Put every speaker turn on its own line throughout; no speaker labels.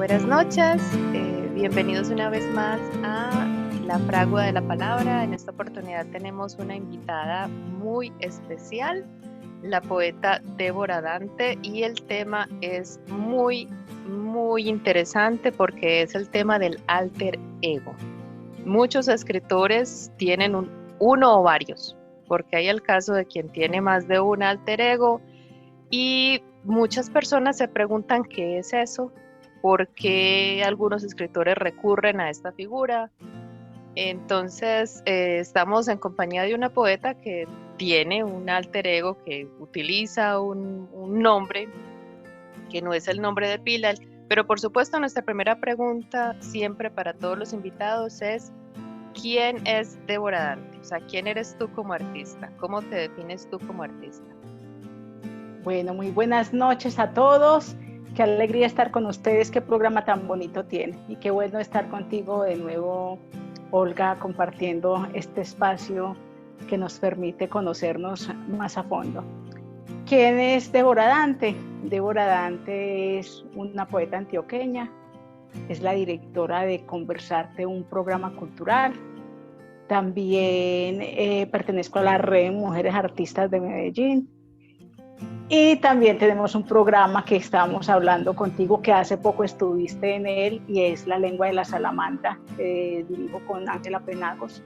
Buenas noches, bienvenidos una vez más a La Fragua de la Palabra. En esta oportunidad tenemos una invitada muy especial, la poeta Débora Dante, y el tema es muy interesante porque es el tema del alter ego. Muchos escritores tienen uno o varios, porque hay el caso de quien tiene más de un alter ego y muchas personas se preguntan qué es eso, por qué algunos escritores recurren a esta figura. Entonces, estamos en compañía de una poeta que tiene un alter ego, que utiliza un nombre que no es el nombre de pila. Pero por supuesto, nuestra primera pregunta siempre para todos los invitados es: ¿quién es Débora Dante? O sea, ¿quién eres tú como artista? ¿Cómo te defines tú como artista?
Bueno, muy buenas noches a todos. Qué alegría estar con ustedes, qué programa tan bonito tiene. Y qué bueno estar contigo de nuevo, Olga, compartiendo este espacio que nos permite conocernos más a fondo. ¿Quién es Débora Dante? Débora Dante es una poeta antioqueña, es la directora de Conversarte, un programa cultural. También pertenezco a la Red Mujeres Artistas de Medellín. Y también tenemos un programa que estábamos hablando contigo, que hace poco estuviste en él, y es La Lengua de la Salamandra. Dirijo con Ángela Penagos,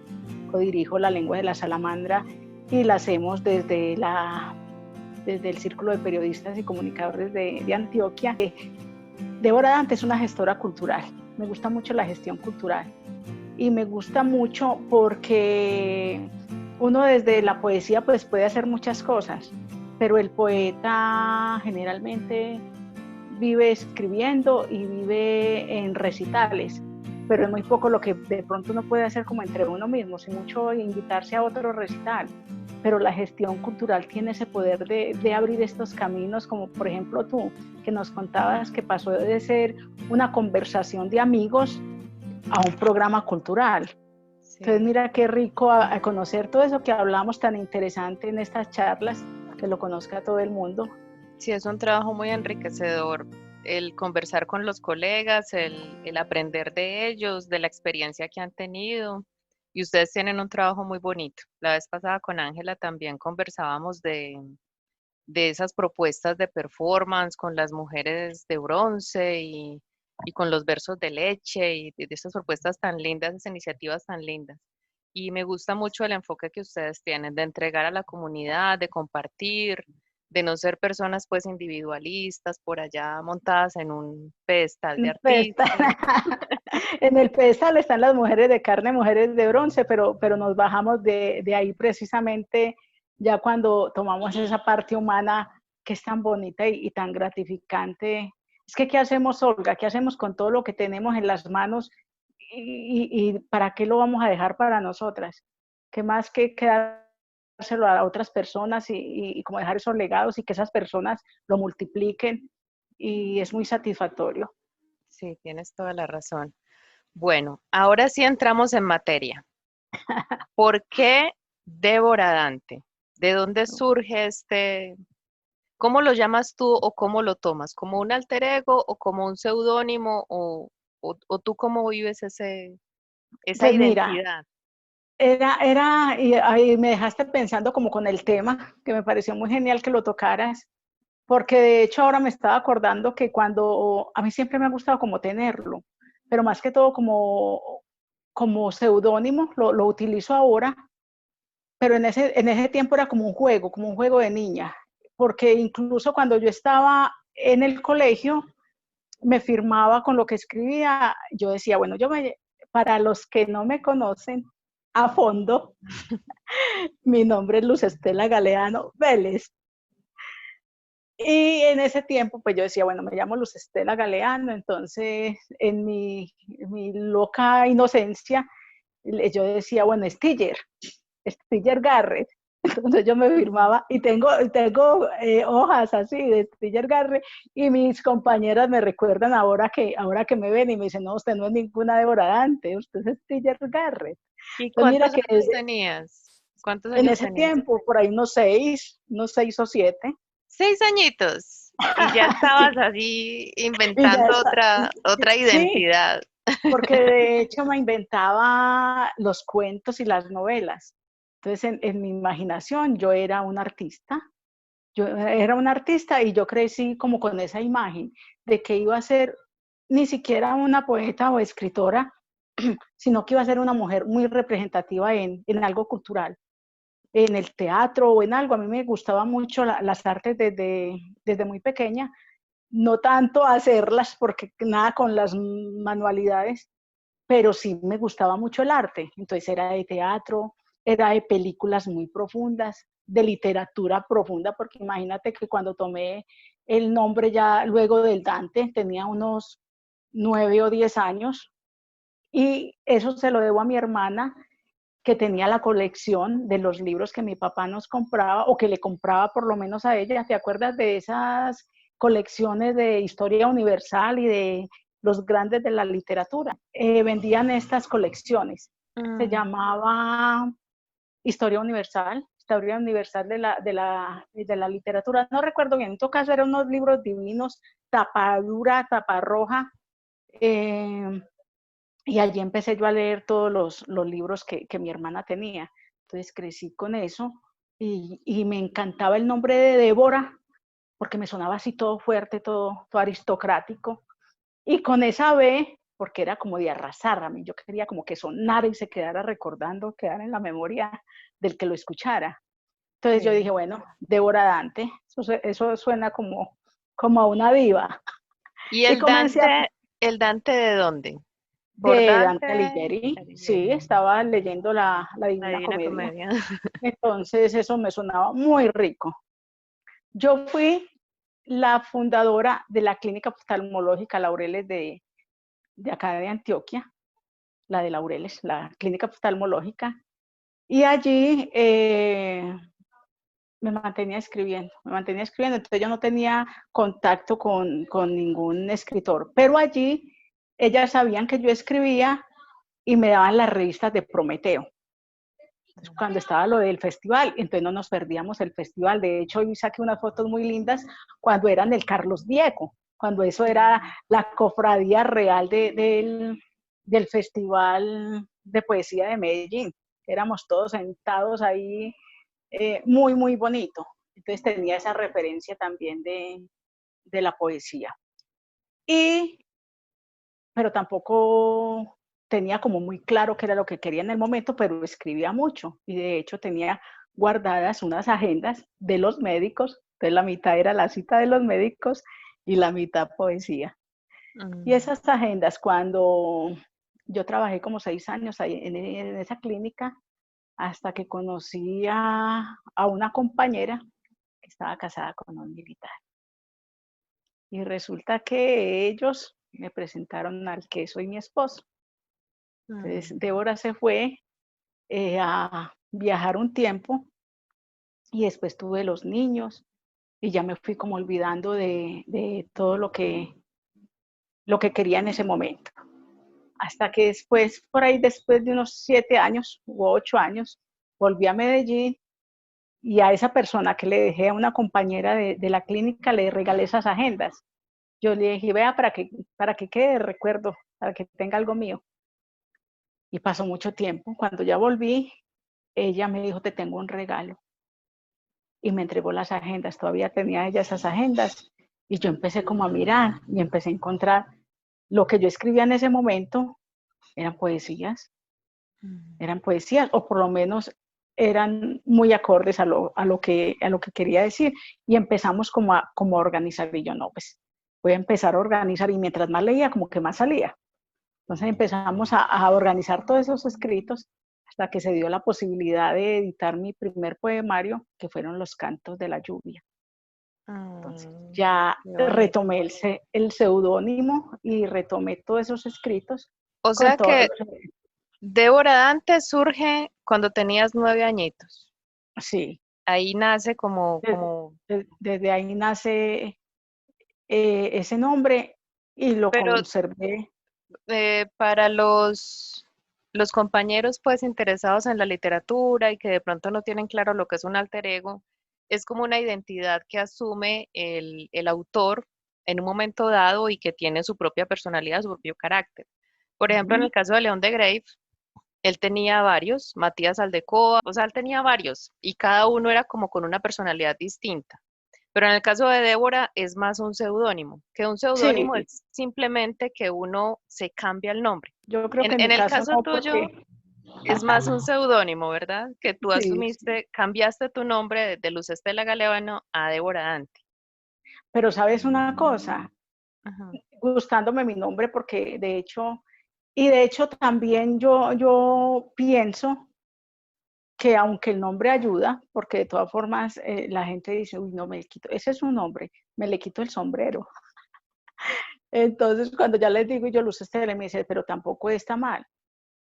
codirijo La Lengua de la Salamandra, y la hacemos desde el Círculo de Periodistas y Comunicadores de Antioquia. Débora Dante es una gestora cultural. Me gusta mucho la gestión cultural. Y me gusta mucho porque uno desde la poesía pues puede hacer muchas cosas, pero el poeta generalmente vive escribiendo y vive en recitales, pero es muy poco lo que de pronto uno puede hacer como entre uno mismo, sin mucho invitarse a otro recital. Pero la gestión cultural tiene ese poder de abrir estos caminos, como por ejemplo tú, que nos contabas que pasó de ser una conversación de amigos a un programa cultural. Sí. Entonces mira qué rico a conocer todo eso que hablamos tan interesante en estas charlas, que lo conozca todo el mundo.
Sí, es un trabajo muy enriquecedor, el conversar con los colegas, el aprender de ellos, de la experiencia que han tenido. Y ustedes tienen un trabajo muy bonito. La vez pasada con Ángela también conversábamos de esas propuestas de performance con las mujeres de bronce y con los versos de leche y de esas propuestas tan lindas, esas iniciativas tan lindas. Y me gusta mucho el enfoque que ustedes tienen de entregar a la comunidad, de compartir, de no ser personas pues individualistas por allá montadas en un pedestal de artistas.
En el pedestal están las mujeres de carne, mujeres de bronce, pero nos bajamos de ahí precisamente ya cuando tomamos esa parte humana que es tan bonita y tan gratificante. Es que, ¿qué hacemos, Olga? ¿Qué hacemos con todo lo que tenemos en las manos? ¿Y para qué lo vamos a dejar para nosotras? ¿Qué más que quedárselo a otras personas y como dejar esos legados y que esas personas lo multipliquen? Y es muy satisfactorio.
Sí, tienes toda la razón. Bueno, ahora sí entramos en materia. ¿Por qué Débora Dante? ¿De dónde surge cómo lo llamas tú o cómo lo tomas? ¿Como un alter ego o como un seudónimo o tú cómo vives esa
Pues mira,
identidad?
y ahí me dejaste pensando como con el tema, que me pareció muy genial que lo tocaras, porque de hecho ahora me estaba acordando que cuando, a mí siempre me ha gustado como tenerlo, pero más que todo como seudónimo, lo utilizo ahora, pero en ese tiempo era como un juego de niña, porque incluso cuando yo estaba en el colegio, me firmaba con lo que escribía. Yo decía, bueno, para los que no me conocen a fondo, mi nombre es Luz Estela Galeano Vélez. Y en ese tiempo, pues yo decía, bueno, me llamo Luz Estela Galeano, entonces en mi loca inocencia, yo decía, bueno, Stiller Garrett. Entonces yo me firmaba y tengo hojas así de Stiller Garrett, y mis compañeras me recuerdan ahora que me ven y me dicen, no, usted no es ninguna Débora Dante, usted es Stiller Garrett.
¿Y
Entonces mira
cuántos
que
años tenías? ¿Cuántos
en
años
ese
tenías?
tiempo, por ahí unos seis o siete.
6 añitos. y ya estabas así
Y ya
inventando
está.
otra
Sí,
identidad.
porque de hecho me inventaba los cuentos y las novelas. Entonces, en mi imaginación yo era un artista. Yo era un artista y yo crecí como con esa imagen de que iba a ser ni siquiera una poeta o escritora, sino que iba a ser una mujer muy representativa en algo cultural, en el teatro o en algo. A mí me gustaba mucho las artes desde muy pequeña, no tanto hacerlas porque nada con las manualidades, pero sí me gustaba mucho el arte. Entonces era de teatro, era de películas muy profundas, de literatura profunda, porque imagínate que cuando tomé el nombre ya luego del Dante tenía unos 9 o 10 años, y eso se lo debo a mi hermana, que tenía la colección de los libros que mi papá nos compraba, o que le compraba por lo menos a ella. ¿Te acuerdas de esas colecciones de historia universal y de los grandes de la literatura? Vendían estas colecciones. Se
Mm,
llamaba Historia Universal de la literatura. No recuerdo bien, en todo caso eran unos libros divinos, tapa dura, tapa roja. Eh, y allí empecé yo a leer todos los libros que mi hermana tenía. Entonces crecí con eso, y me encantaba el nombre de Débora, porque me sonaba así todo fuerte, todo aristocrático. Y con esa B, porque era como de arrasar, a mí yo quería como que sonara y se quedara recordando, quedara en la memoria del que lo escuchara. Entonces yo dije,
sí.
bueno, Débora Dante, eso suena como a una diva.
¿Y
Y comencé a,
el Dante de dónde? Por
de
Dante
Dante Alighieri, sí,
Alighieri,
estaba leyendo la
la
Divina
Divina
Comedia.
Comedia.
Entonces eso me sonaba muy rico. Yo fui la fundadora de la Clínica Oftalmológica Laureles de acá de Antioquia, la de Laureles, la Clínica Oftalmológica, y allí me mantenía escribiendo, entonces yo no tenía contacto con ningún escritor, pero allí ellas sabían que yo escribía y me daban las revistas de Prometeo. Entonces, cuando estaba lo del festival, entonces no nos perdíamos el festival. De hecho, hoy saqué unas fotos muy lindas cuando eran el Carlos Diego, cuando eso era la cofradía real del Festival de Poesía de Medellín. Éramos todos sentados ahí, muy, muy bonito. Entonces tenía esa referencia también de la poesía. Y, pero tampoco tenía como muy claro qué era lo que quería en el momento, pero escribía mucho, y de hecho tenía guardadas unas agendas de los médicos. Entonces la mitad era la cita de los médicos y la mitad poesía. Y
Mm,
esas agendas, cuando yo trabajé como 6 años ahí en esa clínica, hasta que conocí a una compañera que estaba casada con un militar. Y resulta que ellos me presentaron al que soy mi esposo. Entonces,
mm.
Débora se fue a viajar un tiempo, y después tuve los niños, y ya me fui como olvidando de todo lo que quería en ese momento. Hasta que después, por ahí después de unos 7 años u 8 años, volví a Medellín, y a esa persona que le dejé, a una compañera de la clínica, le regalé esas agendas. Yo le dije, vea, para que quede de recuerdo, para que tenga algo mío. Y pasó mucho tiempo. Cuando ya volví, ella me dijo, te tengo un regalo. Y me entregó las agendas. Todavía tenía ella esas agendas. Y yo empecé como a mirar y empecé a encontrar lo que yo escribía en ese momento. Eran poesías,
Mm.
eran poesías, o por lo menos eran muy acordes a lo que quería decir. Y empezamos como a organizar. Y yo, no, pues voy a empezar a organizar. Y mientras más leía, como que más salía. Entonces empezamos a organizar todos esos escritos, hasta que se dio la posibilidad de editar mi primer poemario, que fueron Los Cantos de la Lluvia. Entonces
Mm,
ya
qué bonito.
retomé el seudónimo y retomé todos esos escritos
O
con
sea
todos
que
los...
Débora Dante surge cuando tenías 9 añitos.
Sí,
Ahí nace
desde, desde ahí nace ese nombre, y lo
pero
conservé.
para los compañeros pues interesados en la literatura y que de pronto no tienen claro lo que es un alter ego, es como una identidad que asume el autor en un momento dado y que tiene su propia personalidad, su propio carácter. Por ejemplo, en
Ujú.
el caso de León de Grave, él tenía varios, Matías Aldecoa, o sea, él tenía varios y cada uno era como con una personalidad distinta. Pero en el caso de Débora es más un seudónimo, que un
Sí,
seudónimo es simplemente que uno se cambia el nombre.
yo creo que en
En
mi
el
caso
caso
no,
tuyo
porque
es más un seudónimo, ¿verdad? Que tú
sí,
asumiste, cambiaste tu nombre de Luz Estela Galeano a Débora Dante.
pero sabes una cosa,
Ajá,
gustándome mi nombre porque de hecho también yo pienso que aunque el nombre ayuda, porque de todas formas la gente dice, uy, no me quito, ese es un nombre, me le quito el sombrero. Entonces cuando ya les digo yo Luz Estela, me dice, pero tampoco está mal.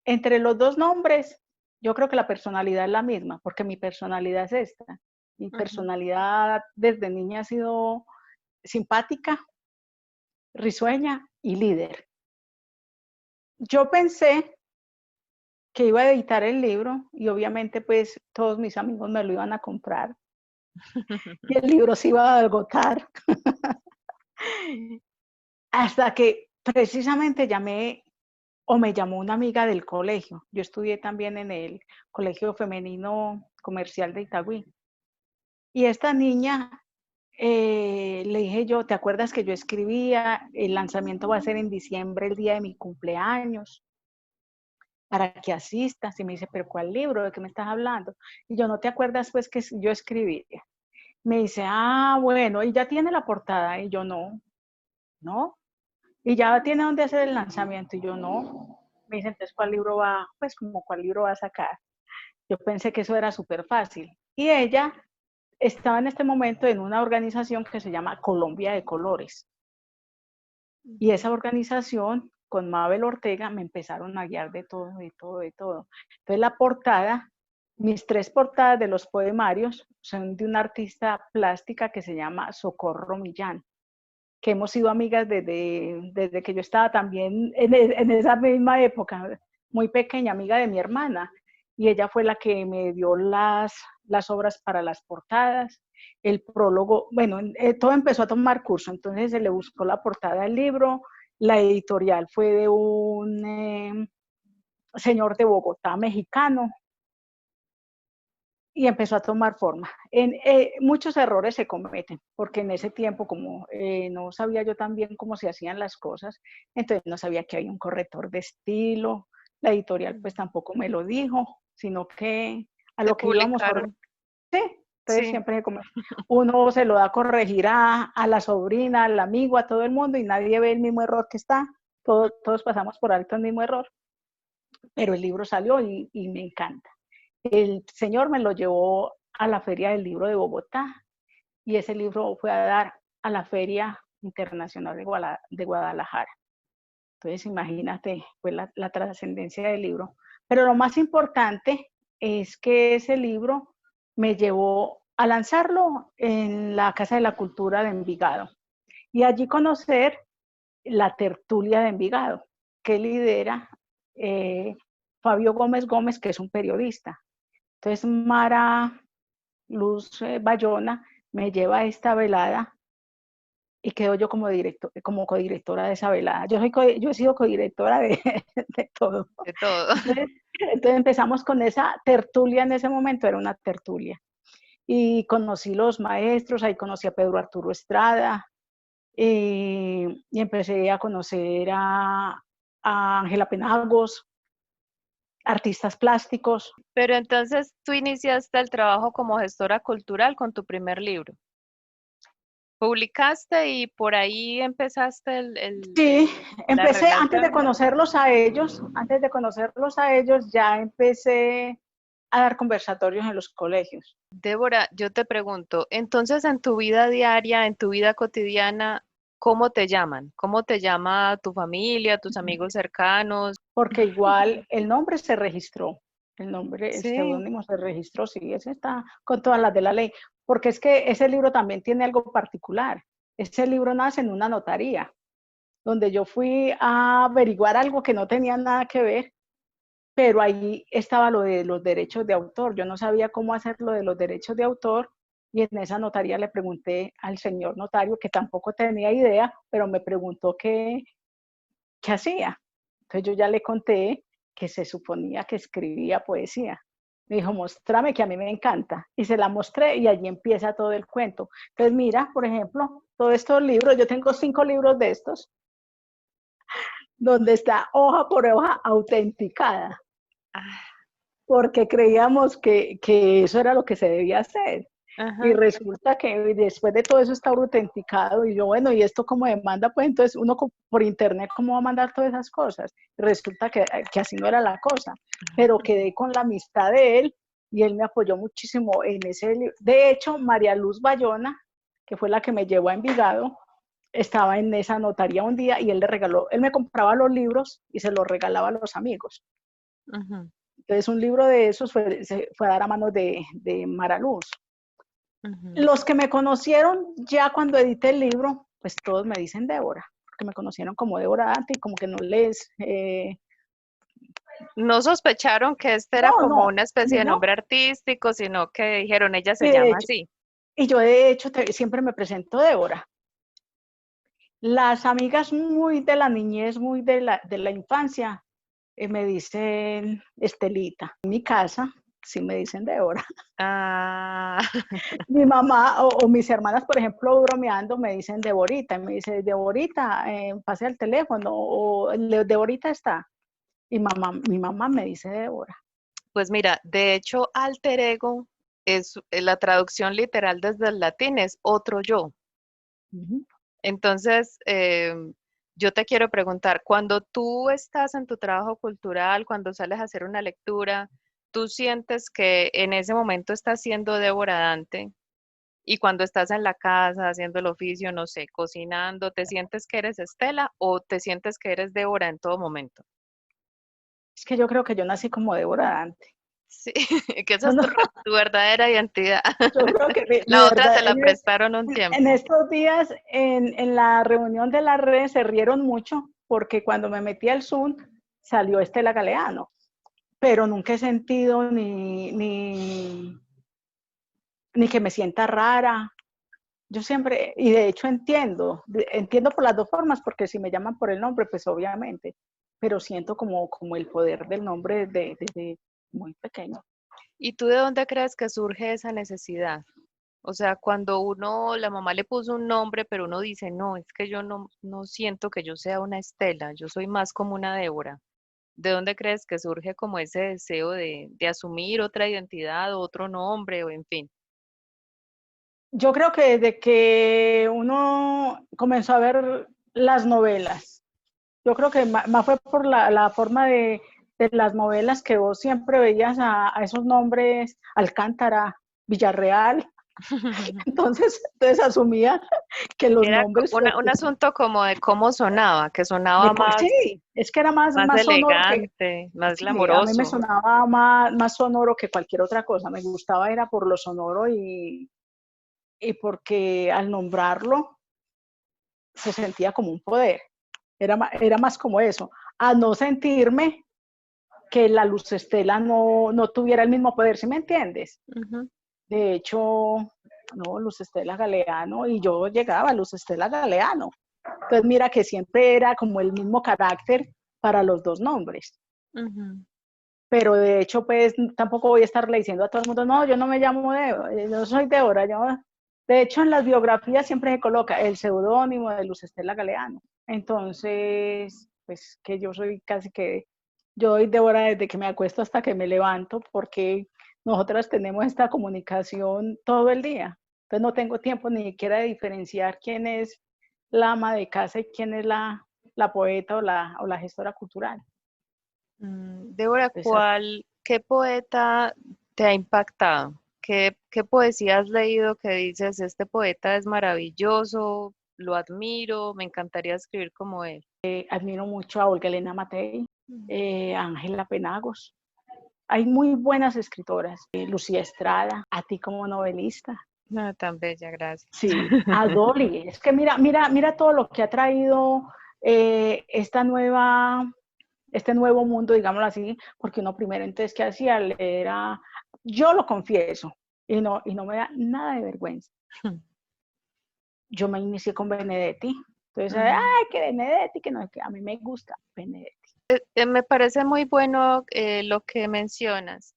Entre los dos nombres, yo creo que la personalidad es la misma, porque mi personalidad es esta. Mi
ajá.
personalidad desde niña ha sido simpática, risueña y líder. Yo pensé que iba a editar el libro y obviamente pues todos mis amigos me lo iban a comprar y el libro se iba a agotar hasta que precisamente llamé o me llamó una amiga del colegio. Yo estudié también en el Colegio Femenino Comercial de Itagüí. Y esta niña, le dije yo, ¿te acuerdas que yo escribía? El lanzamiento va a ser en diciembre, el día de mi cumpleaños, para que asistas. Y me dice, ¿pero cuál libro? ¿De qué me estás hablando? Y yo, ¿no te acuerdas pues que yo escribí? Me dice, ah, bueno, y ya tiene la portada. Y yo, no, no. Y ya tiene dónde hacer el lanzamiento. Y yo, no. Me dice, entonces, ¿cuál libro va? Pues como, ¿cuál libro va a sacar? Yo pensé que eso era súper fácil. Y ella estaba en este momento en una organización que se llama Colombia de Colores. Y esa organización, con Mabel Ortega, me empezaron a guiar de todo, de todo, de todo. Entonces la portada, mis tres portadas de los poemarios son de una artista plástica que se llama Socorro Millán, que hemos sido amigas desde que yo estaba también en esa misma época, muy pequeña, amiga de mi hermana. Y ella fue la que me dio las obras para las portadas, el prólogo, bueno, todo empezó a tomar curso, entonces se le buscó la portada del libro, la editorial fue de un señor de Bogotá mexicano, y empezó a tomar forma. Muchos errores se cometen, porque en ese tiempo, como no sabía yo también cómo se hacían las cosas, entonces no sabía que había un corrector de estilo, la editorial pues tampoco me lo dijo, sino que a
Te
lo que íbamos a
publicaron,
entonces
sí.
siempre uno se lo da a corregir a la sobrina, al amigo, a todo el mundo y nadie ve el mismo error que está, todos pasamos por alto el mismo error, pero el libro salió y me encanta. El señor me lo llevó a la Feria del Libro de Bogotá y ese libro fue a dar a la Feria Internacional de Guadalajara. Entonces, imagínate pues, la trascendencia del libro. Pero lo más importante es que ese libro me llevó a lanzarlo en la Casa de la Cultura de Envigado y allí conocer la tertulia de Envigado, que lidera Fabio Gómez Gómez, que es un periodista. Entonces, Mara Luz Bayona me lleva a esta velada y quedo yo como codirectora de esa velada. Yo he sido codirectora de todo.
De todo.
Entonces, entonces empezamos con esa tertulia en ese momento, era una tertulia. Y conocí los maestros, ahí conocí a Pedro Arturo Estrada y empecé a conocer a Ángela Penagos, artistas plásticos.
Pero entonces tú iniciaste el trabajo como gestora cultural con tu primer libro. Publicaste y por ahí empezaste
Sí,
la
empecé
relación.
antes de conocerlos a ellos, ya empecé a dar conversatorios en los colegios.
Débora, yo te pregunto, entonces en tu vida diaria, en tu vida cotidiana, ¿cómo te llaman? ¿Cómo te llama tu familia, tus amigos cercanos?
Porque igual el nombre se registró, el
Sí,
seudónimo se registró, sí, ese está con todas las de la ley, porque es que ese libro también tiene algo particular. Ese libro nace en una notaría, donde yo fui a averiguar algo que no tenía nada que ver, pero ahí estaba lo de los derechos de autor. Yo no sabía cómo hacer lo de los derechos de autor y en esa notaría le pregunté al señor notario, que tampoco tenía idea, pero me preguntó qué hacía. Entonces yo ya le conté que se suponía que escribía poesía. Me dijo, mostrame que a mí me encanta. Y se la mostré y allí empieza todo el cuento. Entonces mira, por ejemplo, todos estos libros, yo tengo 5 libros de estos, donde está hoja por hoja autenticada,
Ah,
porque creíamos que eso era lo que se debía hacer. Y
ajá.
resulta que después de todo eso está autenticado y yo, bueno, ¿y esto cómo demanda? Pues entonces uno por internet, ¿cómo va a mandar todas esas cosas? Resulta que así no era la cosa, pero quedé con la amistad de él y él me apoyó muchísimo en ese libro. De hecho, María Luz Bayona, que fue la que me llevó a Envigado, estaba en esa notaría un día y él le regaló, él me compraba los libros y se los regalaba a los amigos.
Ujú,
Entonces un libro de esos se fue a dar a manos de Mara Luz.
ujú.
Los que me conocieron ya cuando edité el libro, pues todos me dicen Débora, porque me conocieron como Débora Dante y como que no les...
No sospecharon que este era
no,
como
no,
una especie de
no.
nombre artístico, sino que dijeron, ella
Y,
se llama así.
yo de hecho siempre me presento Débora. Las amigas muy de la niñez, muy de la infancia, me dicen Estelita. En mi casa sí me dicen Débora.
Ah,
Mi mamá o mis hermanas, por ejemplo, bromeando, me dicen Deborita. Y me dice, Deborita, pase al teléfono. O Deborita está. Y mi mamá me dice Débora.
pues mira, de hecho, alter ego es la traducción literal desde el latín, es otro yo.
Ujú.
Entonces, yo te quiero preguntar, cuando tú estás en tu trabajo cultural, cuando sales a hacer una lectura, ¿tú sientes que en ese momento estás siendo Débora Dante? Y cuando estás en la casa haciendo el oficio, no sé, cocinando, ¿te sientes que eres Estela o te sientes que eres Débora en todo momento?
Es que yo creo que yo nací como Débora Dante.
Sí, que esa
Yo,
es
no,
tu verdadera identidad.
yo creo que mi
La otra
verdad,
te la prestaron un
en
tiempo.
estos días, en la reunión de la red, se rieron mucho porque cuando me metí al Zoom salió Estela Galeano, pero nunca he sentido ni que me sienta rara. Yo siempre, y de hecho entiendo por las dos formas, porque si me llaman por el nombre, pues obviamente, pero siento como el poder del nombre desde muy pequeño.
¿Y tú de dónde crees que surge esa necesidad? O sea, cuando uno, la mamá le puso un nombre, pero uno dice, no, es que yo no siento que yo sea una Estela, yo soy más como una Débora. ¿De dónde crees que surge como ese deseo de asumir otra identidad, otro nombre, o en fin?
Yo creo que desde que uno comenzó a ver las novelas, yo creo que más fue por la forma de las novelas que vos siempre veías a esos nombres, Alcántara, Villarreal, entonces asumía que los
Era
nombres,
un asunto como de cómo sonaba, que sonaba
sí, es que era
más
más sonoro
elegante, más
sí, a mí me
glamoroso.
sonaba más sonoro que cualquier otra cosa, me gustaba era por lo sonoro y porque al nombrarlo se sentía como un poder, era más como eso, a no sentirme que la Luz Estela no tuviera el mismo poder, ¿sí me entiendes?
Ujú.
De hecho, no, Luz Estela Galeano, y yo llegaba a Luz Estela Galeano. Entonces, mira que siempre era como el mismo carácter para los dos nombres.
Ujú.
Pero de hecho, pues tampoco voy a estarle diciendo a todo el mundo, no, yo no me llamo Débora, yo soy Débora. De hecho, en las biografías siempre se coloca el seudónimo de Luz Estela Galeano. Entonces, pues que yo soy casi que, yo doy Débora desde que me acuesto hasta que me levanto, porque nosotras tenemos esta comunicación todo el día. Entonces no tengo tiempo ni siquiera de diferenciar quién es la ama de casa y quién es la poeta o la gestora cultural.
Débora,
Entonces,
qué poeta te ha impactado? ¿Qué poesía has leído que dices, este poeta es maravilloso, lo admiro, me encantaría escribir como él?
admiro mucho a Olga Elena Matei,
Mm.
a Ángela Penagos. Hay muy buenas escritoras. Lucía Estrada, a ti como novelista.
No, tan bella, gracias.
Sí, a Dolly. Es que mira todo lo que ha traído esta este nuevo mundo, digámoslo así, porque uno primero entonces, ¿qué hacía? Era, yo lo confieso, y no me da nada de vergüenza. Yo me inicié con Benedetti. Entonces, ay, que Benedetti, que no, que a mí me gusta Benedetti.
Me parece muy bueno lo que mencionas,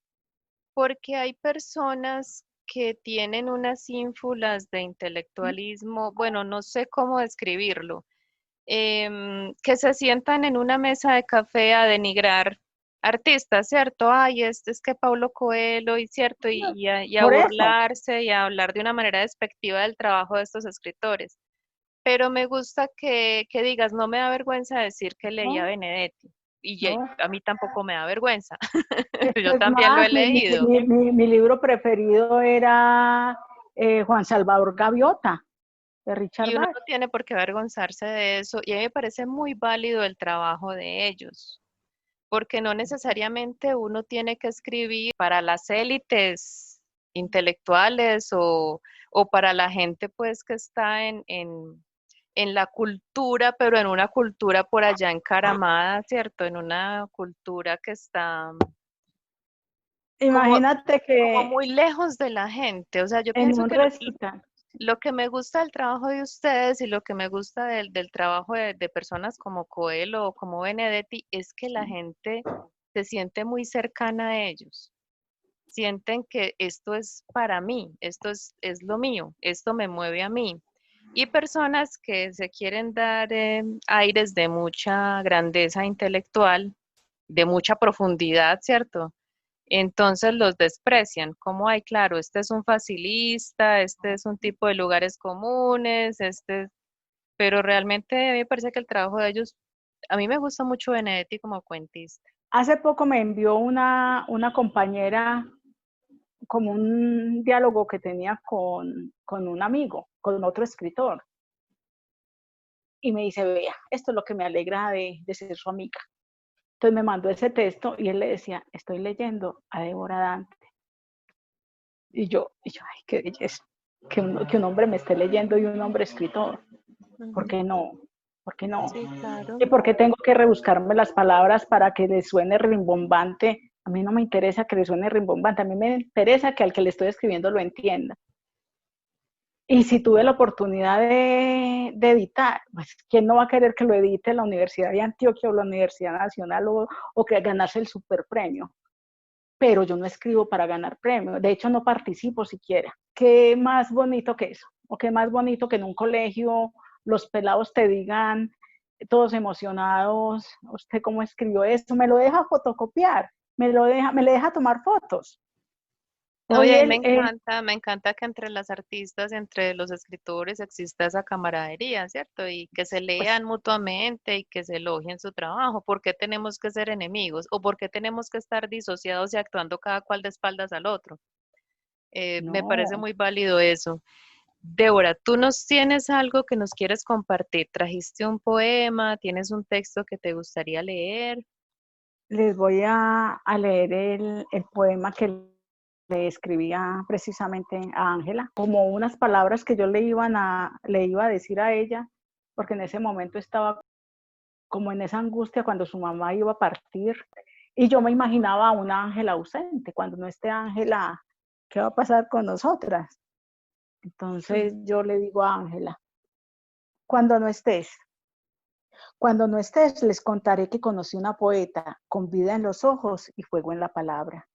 porque hay personas que tienen unas ínfulas de intelectualismo, bueno, no sé cómo describirlo, que se sientan en una mesa de café a denigrar artistas, ¿cierto? Ay, este es que Paulo Coelho, y cierto, y a
Por eso,
burlarse y a hablar de una manera despectiva del trabajo de estos escritores. Pero me gusta que digas, no me da vergüenza decir que leí a
¿no?
Benedetti.
¿No?
A mí tampoco me da vergüenza. Yo
Es
también lo he
más,
leído.
mi libro preferido era Juan Salvador Gaviota, de Richard
Y uno
Bach.
no tiene por qué avergonzarse de eso. Y a mí me parece muy válido el trabajo de ellos, porque no necesariamente uno tiene que escribir para las élites intelectuales o para la gente pues que está en la cultura, pero en una cultura por allá encaramada, ¿cierto? En una cultura que está como,
Imagínate
como
que
muy lejos de la gente. O sea, yo
en
pienso
un
que
recital,
lo que me gusta del trabajo de ustedes y lo que me gusta del trabajo de personas como Coelho o como Benedetti es que la gente se siente muy cercana a ellos. Sienten que esto es para mí, es lo mío, esto me mueve a mí. Y personas que se quieren dar aires de mucha grandeza intelectual, de mucha profundidad, ¿cierto? Entonces los desprecian, como, ay, claro, este es un facilista, este es un tipo de lugares comunes, pero realmente a mí me parece que el trabajo de ellos, a mí me gusta mucho Benedetti como cuentista.
hace poco me envió una compañera como un diálogo que tenía con un amigo, con otro escritor, y me dice, vea, esto es lo que me alegra de ser su amiga. Entonces me mandó ese texto y él le decía, estoy leyendo a Débora Dante. Ay, qué belleza, que un hombre me esté leyendo y un hombre escritor. ¿Por
Ujú.
qué no? ¿Por qué no?
Sí, claro.
¿Y por qué tengo que rebuscarme las palabras para que le suene rimbombante? A mí no me interesa que le suene rimbombante, a mí me interesa que al que le estoy escribiendo lo entienda. Y si tuve la oportunidad de editar, pues ¿quién no va a querer que lo edite la Universidad de Antioquia o la Universidad Nacional o que ganarse el superpremio? Pero yo no escribo para ganar premios, de hecho no participo siquiera. ¿Qué más bonito que eso? ¿O qué más bonito que en un colegio los pelados te digan, todos emocionados, usted cómo escribió esto? Me lo deja fotocopiar, me le deja tomar fotos.
No, y
Hoy
ahí
él,
me encanta que entre las artistas, entre los escritores exista esa camaradería, ¿cierto? Y que se
pues
lean mutuamente y que se elogien su trabajo. ¿Por qué tenemos que ser enemigos? ¿O por qué tenemos que estar disociados y actuando cada cual de espaldas al otro? Me parece
no,
muy válido eso. Débora, ¿tú nos tienes algo que nos quieres compartir? ¿Trajiste un poema? ¿Tienes un texto que te gustaría leer?
les voy a leer el poema que le escribía precisamente a Ángela, como unas palabras que yo le iba a decir a ella, porque en ese momento estaba como en esa angustia cuando su mamá iba a partir, y yo me imaginaba a una Ángela ausente, cuando no esté Ángela, ¿qué va a pasar con nosotras? Entonces yo le digo a Ángela, cuando no estés, cuando no estés, les contaré que conocí una poeta con vida en los ojos y fuego en la palabra.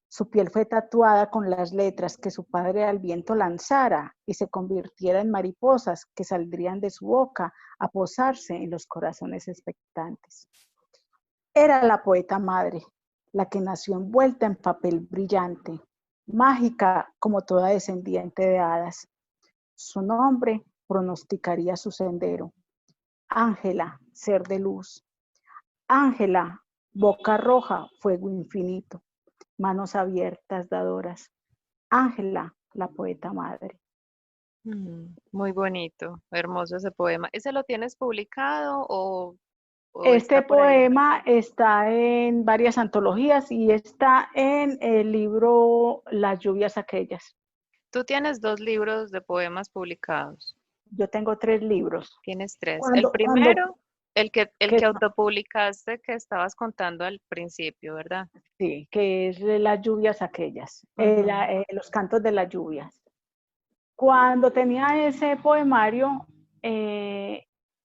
Su piel fue tatuada con las letras que su padre al viento lanzara y se convirtiera en mariposas que saldrían de su boca a posarse en los corazones expectantes. Era la poeta madre, la que nació envuelta en papel brillante, mágica como toda descendiente de hadas. Su nombre pronosticaría su sendero. Ángela, ser de luz. Ángela, boca roja, fuego infinito. Manos abiertas, dadoras. Ángela, la poeta madre.
Muy bonito, hermoso ese poema. ¿Ese lo tienes publicado o está
Este
por ahí?
poema está en varias antologías y está en el libro Las lluvias aquellas.
Tú tienes dos libros de poemas publicados.
Yo tengo 3 libros.
Tienes tres. El
Cuando, cuando,
primero. el
que
que autopublicaste que estabas contando al principio, ¿verdad?
sí, que es las lluvias aquellas,
Ujú.
los cantos de las lluvias. Cuando tenía ese poemario,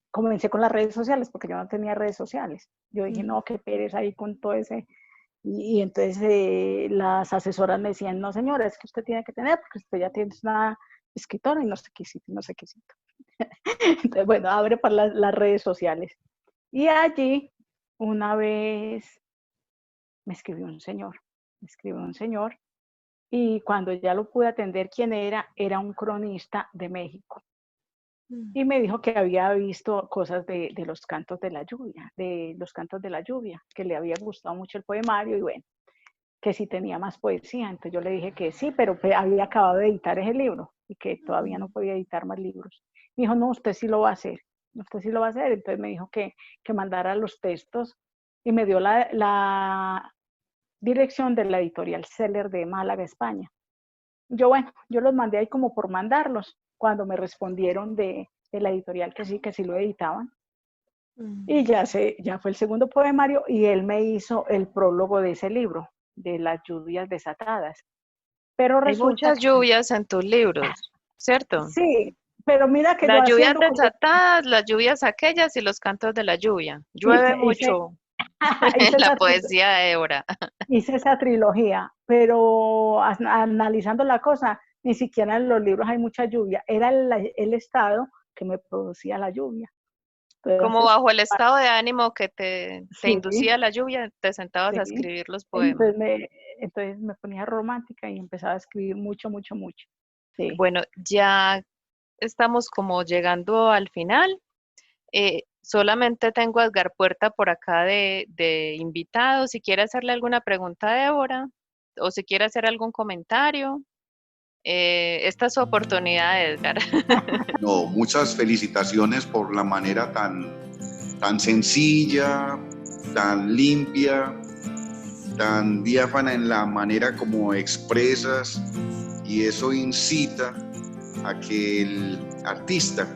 comencé con las redes sociales, porque yo no tenía redes sociales. Yo dije,
Ujú.
no, qué pereza ahí con todo ese. Y entonces las asesoras me decían, no señora, es que usted tiene que tener, porque usted ya tiene una escritora y no sé qué sitio, no sé qué sitio. Entonces, bueno, abre para las redes sociales. Y allí, una vez, me escribió un señor, me escribió un señor, y cuando ya lo pude atender, quién era un cronista de México.
Mm.
Y me dijo que había visto cosas de los cantos de la lluvia, de los cantos de la lluvia, que le había gustado mucho el poemario y bueno, que si tenía más poesía. Entonces yo le dije que sí, pero había acabado de editar ese libro y que todavía no podía editar más libros. Me dijo, no, usted sí lo va a hacer, usted sí lo va a hacer. Entonces me dijo que mandara los textos y me dio la dirección de la editorial Seller de Málaga, España. Yo, bueno, yo los mandé ahí como por mandarlos, cuando me respondieron de la editorial que sí lo editaban. Y
Mm.
ya fue el segundo poemario y él me hizo el prólogo de ese libro, de las lluvias desatadas. Pero
Hay
resulta
muchas
que
lluvias en tus libros, ¿cierto?
sí, pero mira que yo
Las lluvias
haciendo como
desatadas, las lluvias aquellas y los cantos de la lluvia. Llueve
hice, hice,
mucho en
hice,
la
esa,
poesía de Débora.
hice esa trilogía, pero analizando la cosa, ni siquiera en los libros hay mucha lluvia, era el estado que me producía la lluvia.
Como
Entonces,
bajo el estado de ánimo que te
sí,
inducía la lluvia, te sentabas a
sí.
escribir los poemas.
Entonces me ponía romántica y empezaba a escribir mucho, mucho, mucho. Sí.
Bueno, ya estamos como llegando al final. Solamente tengo a Edgar Puerta por acá de invitado. Si quiere hacerle alguna pregunta a Débora o si quiere hacer algún comentario, esta es su oportunidad, Edgar.
No, muchas felicitaciones por la manera tan sencilla, tan limpia, tan diáfana en la manera como expresas, y eso incita a que el artista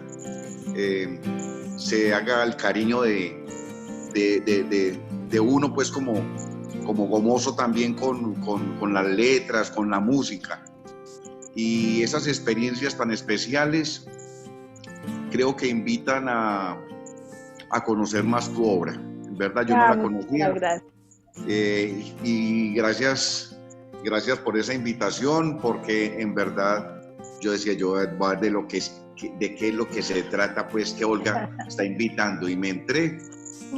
se haga el cariño de uno, pues como gomoso también con las letras, con la música. Y esas experiencias tan especiales creo que invitan a conocer más tu obra. En verdad, yo no la
Muchísimas
conocía.
gracias.
Y gracias por esa invitación, porque en verdad yo decía, yo voy a ver de qué es lo que se trata, pues, que Olga está invitando. Y me entré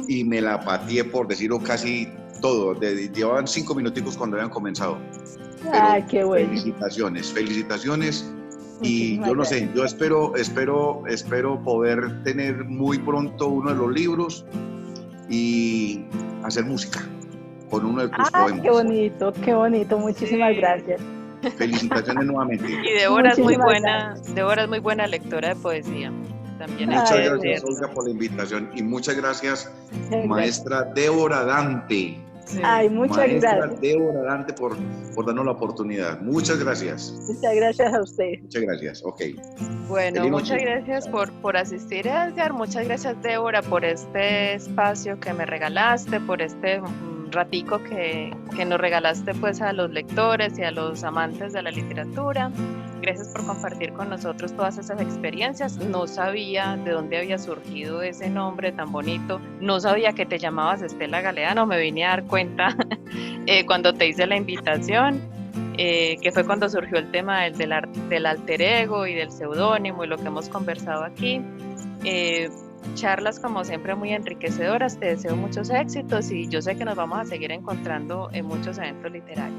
y me la pateé, por decirlo casi todo. Llevaban 5 minuticos cuando habían comenzado. Pero
Qué bueno.
felicitaciones. Y
Muchísimas
yo no sé,
gracias.
yo espero poder tener muy pronto uno de los libros y hacer música con uno de tus poemas.
Qué bonito. Muchísimas
Sí.
gracias.
Felicitaciones nuevamente.
Y
Muchísimas gracias.
Débora es muy buena lectora de poesía. También hay
Muchas
que
gracias,
decirlo.
Olga, por la invitación, y muchas gracias,
Gracias.
maestra Débora Dante.
Sí.
Muchas
Maestra
gracias.
Débora Dante, por darnos la oportunidad. Muchas gracias.
Muchas gracias a usted.
Muchas gracias. Ok.
Bueno,
Feliz
muchas
noche.
gracias por asistir, Edgar. Muchas gracias, Débora, por este espacio que me regalaste, por este ratico que nos regalaste pues a los lectores y a los amantes de la literatura. Gracias por compartir con nosotros todas esas experiencias. No sabía de dónde había surgido ese nombre tan bonito. No sabía que te llamabas Estela Galeano. Me vine a dar cuenta cuando te hice la invitación. Que fue cuando surgió el tema del alter ego y del seudónimo y lo que hemos conversado aquí. Charlas como siempre muy enriquecedoras, te deseo muchos éxitos y yo sé que nos vamos a seguir encontrando en muchos eventos literarios.